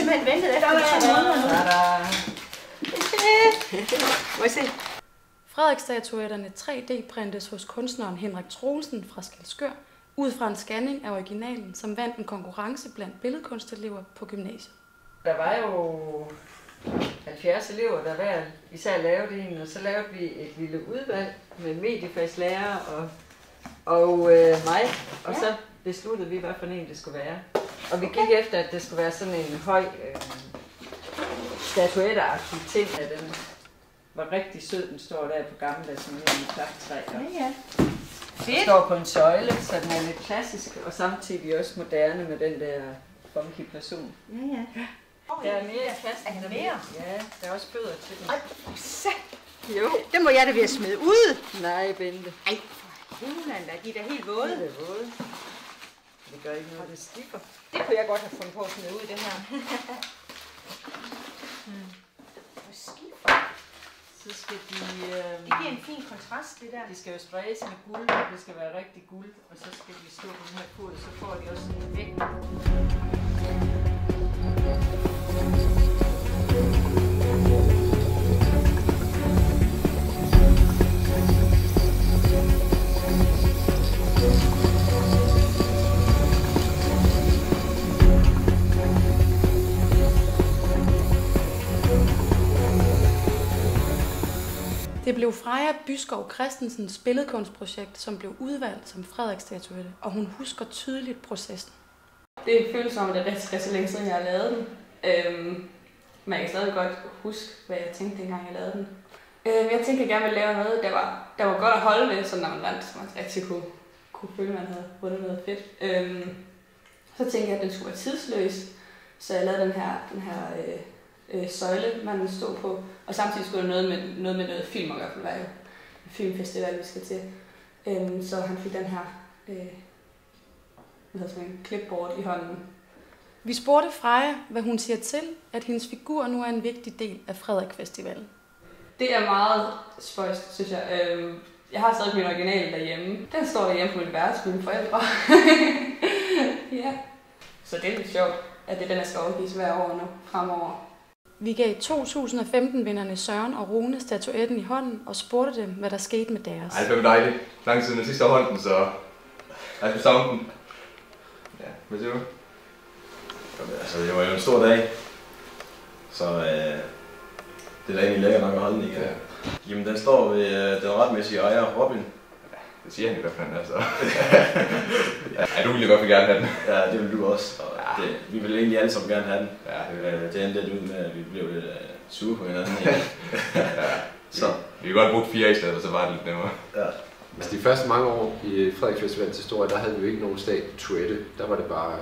simpelthen ventet efter 2 måneder nu. Må I se. Frederik-statuetterne 3D-printes hos kunstneren Henrik Troelsen fra Skælskør, ud fra en scanning af originalen, som vandt en konkurrence blandt billedkunstelever på gymnasiet. Der var jo 70 elever, der hver især lavede en, og så lavede vi et lille udvalg med mediefagslærer og mig, og så besluttede vi, hvad for en det skulle være. Og vi gik efter, at det skulle være sådan en høj statuetteagtig ting, at den var rigtig sød. Den står der på gammeldags sådan en klaptræ. Ja. Den står på en søjle, så den er lidt klassisk, og samtidig også moderne med den der funky person. Ja. Der er mere i kassen. Er der mere? Ja, der er også fødder til den. Ej, jo. Det må jeg da være smidt ud. Nej, Bente. Ej, for hulen da. De er da helt våde. Det er våde. Det gør ikke noget, det stiffer. Det kunne jeg godt have fundet på at smide ud, det her. Så skal de... Det giver en fin kontrast, det der. De skal jo sprays med guld, og det skal være rigtig guld. Og så skal de stå på den her kode, så får de også en vægt. Det blev Freja Byskov Christensens billedkunstprojekt, som blev udvalgt som Frederik-statuette, og hun husker tydeligt processen. Det føles som, at det er rigtig længe siden, jeg har lavet den. Men jeg kan stadig godt huske, hvad jeg tænkte, dengang jeg lavede den. Jeg tænkte, at jeg gerne ville lave noget, der var godt at holde ved, så når man vandt, så man rigtig kunne føle, at man havde vundet noget fedt. Så tænkte jeg, at den skulle være tidsløs, så jeg lavede den her søjle, man stod på, og samtidig skulle der noget med noget film, og i hvert fald var jo en filmfestival, vi skal til. Så han fik den her en clipboard i hånden. Vi spurgte Freja, hvad hun siger til, at hendes figur nu er en vigtig del af Frederik-festivalen. Det er meget spøjst, synes jeg. Jeg har stadig min original derhjemme. Den står derhjemme på mit værelse med mine forældre. Ja. Så det er lidt sjovt, at det er den, der skal overgives hver år nu fremover. Vi gav 2015-vinderne Søren og Rune statuetten i hånden og spurgte dem, hvad der skete med deres. Ej, det var dejligt. Lang tid siden sidste år holdt den, så jeg skulle savne den. Ja, hvad siger du? Altså, det var jo en stor dag, så det er da egentlig lækkert nok at holde den igen. Ja. Jamen, den står ved den retmæssige ejer, Robin. Ja, det siger han i hvert fald, altså. Ja, du ville godt gerne have den. Ja, det vil du også. Og vi ville egentlig alle sammen gerne have den. Ja, det endte lidt ud med, at vi blev lidt sure på hinanden. Ja. Så vi kan godt bruge 4 i stedet, og så var det lidt nemmere. Ja. Altså de første mange år i Frederik Festivalens historie, der havde vi jo ikke nogen statuette. Der var det bare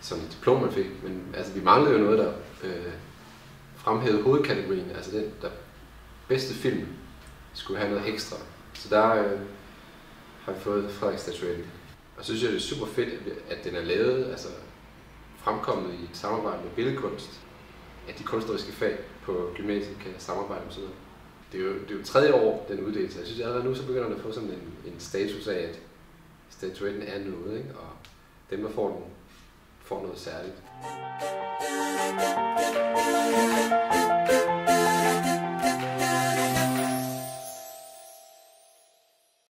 sådan et diplom, man fik. Men altså, vi manglede jo noget, der fremhævede hovedkategorien. Altså den der bedste film skulle have noget ekstra. Så der har vi fået Frederik-statuetten. Og så synes jeg, det er super fedt, at den er lavet, altså fremkommet i et samarbejde med billedkunst. At de kunstneriske fag på gymnasiet kan samarbejde med sådan noget. Det er jo 3. år, den uddelelse. Jeg synes allerede nu, så begynder den at få sådan en status af, at statuetten er noget, ikke? Og dem, der får den, får noget særligt.